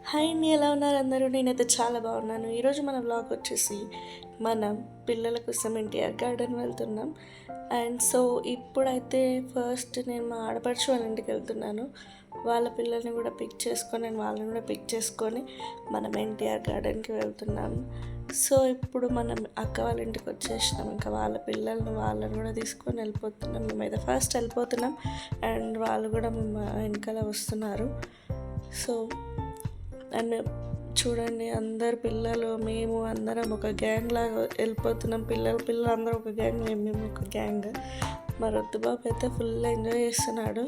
Hi అండి, ఎలా ఉన్నారు అందరూ? నేనైతే చాలా బాగున్నాను. ఈరోజు మన వ్లాగ్ వచ్చేసి మనం పిల్లల కోసం ఎన్టీఆర్ గార్డెన్ వెళ్తున్నాం. అండ్ సో ఇప్పుడైతే ఫస్ట్ నేను మా ఆడపడుచు వాళ్ళ ఇంటికి వెళ్తున్నాను. వాళ్ళ పిల్లల్ని కూడా పిక్ చేసుకొని నేను వాళ్ళని కూడా పిక్ చేసుకొని మనం ఎన్టీఆర్ గార్డెన్కి వెళ్తున్నాము. సో ఇప్పుడు మనం అక్క వాళ్ళ ఇంటికి వచ్చేసినాం. ఇంకా వాళ్ళ వాళ్ళని కూడా తీసుకొని వెళ్ళిపోతున్నాం. మేమైతే ఫస్ట్ వెళ్ళిపోతున్నాం అండ్ వాళ్ళు కూడా మా వెనకాల వస్తున్నారు. సో అండ్ చూడండి, అందరు పిల్లలు మేము అందరం ఒక గ్యాంగ్ లాగా వెళ్ళిపోతున్నాం. పిల్లలు అందరూ ఒక గ్యాంగ్, మేము ఒక గ్యాంగ్. మా రొద్దుబాబు అయితే ఫుల్ ఎంజాయ్ చేస్తున్నాడు.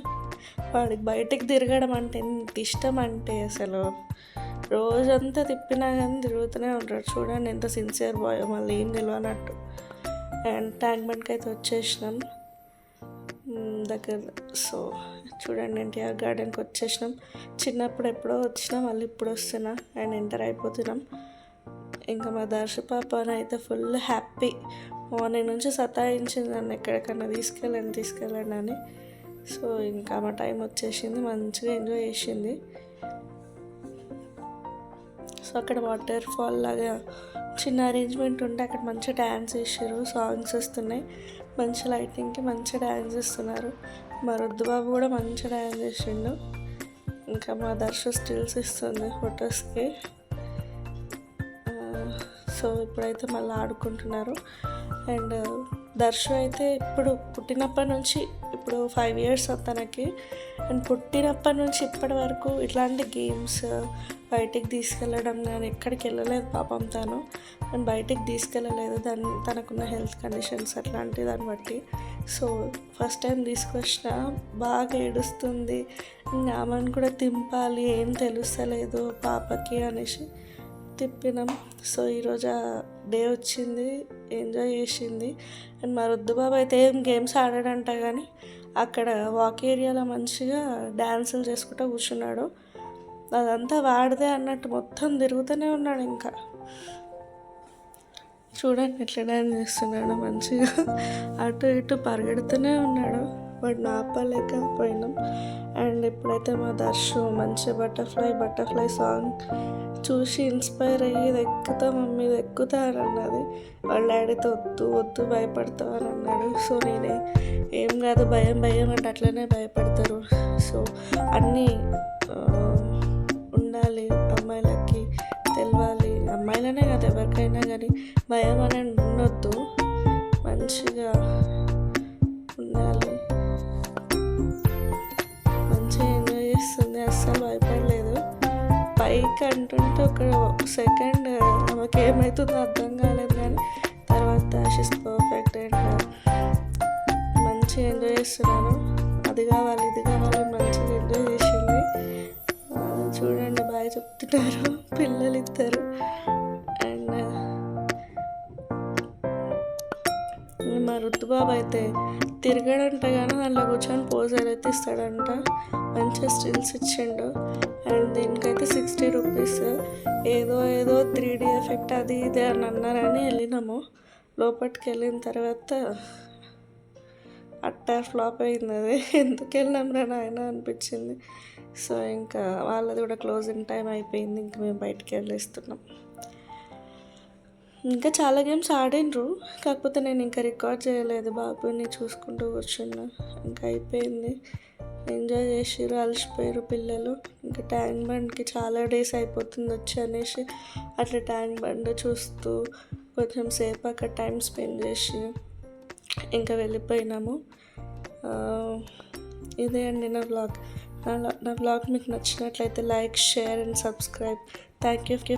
వాడికి బయటికి తిరగడం అంటే ఎంత ఇష్టం అంటే అసలు రోజంతా తిప్పినా కానీ తిరుగుతూనే ఉంటాడు. చూడండి ఎంత సిన్సియర్ బాయ్, మళ్ళీ ఏం తెలియనట్టు. అండ్ ట్యాంక్ బండ్కి అయితే వచ్చేసినాం దగ్గర. సో చూడండి, ఎన్టీఆర్ గార్డెన్కి వచ్చేసినాం. చిన్నప్పుడు ఎప్పుడో వచ్చినా మళ్ళీ ఇప్పుడు వస్తున్నా అండ్ ఎంటర్ అయిపోతున్నాం. ఇంకా మా దర్శ పాపని అయితే ఫుల్ హ్యాపీ. మార్నింగ్ నుంచి సతాయించింది నన్ను ఎక్కడికన్నా తీసుకెళ్ళండి అని. సో ఇంకా మా టైం వచ్చేసింది, మంచిగా ఎంజాయ్ చేసింది. సో అక్కడ వాటర్ ఫాల్ లాగా చిన్న అరేంజ్మెంట్ ఉంటే అక్కడ మంచిగా డ్యాన్స్ చేసారు, సాంగ్స్ వస్తున్నాయి, మంచి లైటింగ్కి మంచిగా డ్యాన్స్ చేస్తున్నారు. మా రుద్దుబాబు కూడా మంచిగా డ్యాన్స్ చేసిండు. ఇంకా మా దర్శ స్టిల్స్ ఇస్తుంది ఫొటోస్కి. సో ఇప్పుడైతే మళ్ళీ ఆడుకుంటున్నారు. అండ్ దర్శ అయితే ఇప్పుడు పుట్టినప్పటి నుంచి ఇప్పుడు 5 years తనకి. అండ్ పుట్టినప్పటి నుంచి ఇప్పటి వరకు ఇట్లాంటి గేమ్స్ బయటికి తీసుకెళ్ళడం కానీ ఎక్కడికి వెళ్ళలేదు పాపం తను. అండ్ బయటికి తీసుకెళ్ళలేదు, తనకున్న హెల్త్ కండిషన్స్ అట్లాంటి దాన్ని బట్టి. సో ఫస్ట్ టైం తీసుకొచ్చిన బాగా ఏడుస్తుంది. ఆమెను కూడా తింపాలి, ఏం తెలుస్తలేదు పాపకి అనేసి తిప్పినాం. సో ఈరోజు ఆ డే వచ్చింది, ఎంజాయ్ చేసింది. అండ్ మా రుద్దుబాబు అయితే ఏం గేమ్స్ ఆడాడంట కానీ అక్కడ వాక్ ఏరియాలో మంచిగా డ్యాన్సులు చేసుకుంటూ కూర్చున్నాడు. అదంతా వాడిదే అన్నట్టు మొత్తం తిరుగుతూనే ఉన్నాడు. ఇంకా చూడండి ఎట్లా డ్యాన్స్ చేస్తున్నాడు, మంచిగా అటు ఇటు పరిగెడుతూనే ఉన్నాడు. వాడు ఆపలేకపోయినాం. అండ్ ఇప్పుడైతే మా దర్శు మంచి బటర్ఫ్లై సాంగ్ చూసి ఇన్స్పైర్ అయ్యి ఇది ఎక్కుతా మమ్మీ, ఇది ఎక్కుతా అని అన్నది. వాళ్ళ డాడీతో వద్దు భయపడతావు అని అన్నాడు. సో నేనే ఏం కాదు, భయం అంటే అట్లనే భయపడతారు. సో అన్నీ ఉండాలి, అమ్మాయిలకి తెలవాలి, అమ్మాయిలనే కాదు ఎవరికైనా కానీ భయం అని ఉండొద్దు, మంచిగా ఉండాలి. మంచిగా ఎంజాయ్ చేస్తుంది, అస్సలు భయపడలేదు. పైకి అంటుంటే ఒక సెకండ్ ఆమెకి ఏమవుతుందో అర్థం కాలేదు, కానీ తర్వాత షీస్ పర్ఫెక్ట్. అండ్ మంచిగా ఎంజాయ్ చేస్తున్నాను. అది కావాలి ఇది కావాలి మంచిగా ఎంజాయ్ చేసింది. చూడండి బాగా చెప్తున్నారు పిల్లలు ఇద్దరు. అండ్ మా రుతుబాబు అయితే తిరగడంట కానీ దాంట్లో కూర్చొని పోజర్ అయితే ఇస్తాడంట. మంచిగా స్టిల్స్ ఇచ్చిండు. అండ్ దీనికైతే 60 rupees. ఏదో 3D ఎఫెక్ట్ అది ఇది అని అన్నారని వెళ్ళినాము. లోపలికి వెళ్ళిన తర్వాత అట్టర్ ఫ్లాప్ అయింది. అది ఎందుకు వెళ్ళినాం రా నాయన అనిపించింది. సో ఇంకా వాళ్ళది కూడా క్లోజింగ్ టైం అయిపోయింది. ఇంకా మేము బయటికి వెళ్ళేస్తున్నాం. ఇంకా చాలా గేమ్స్ ఆడినరు, కాకపోతే నేను ఇంకా రికార్డ్ చేయలేదు, బాబుని చూసుకుంటూ కూర్చున్నా. ఇంకా అయిపోయింది, ఎంజాయ్ చేసిరు, అలసిపోయారు పిల్లలు. ఇంకా ట్యాంక్ బండ్కి చాలా డేస్ అయిపోతుంది వచ్చి అనేసి అట్లా ట్యాంక్ బండ్ చూస్తూ కొంచెం సేపు అక్కడ టైం స్పెండ్ చేసి ఇంకా వెళ్ళిపోయినాము. ఇదే అండి నా వ్లాగ్. నా వ్లాగ్ మీకు నచ్చినట్లయితే like, share and subscribe. Thank you.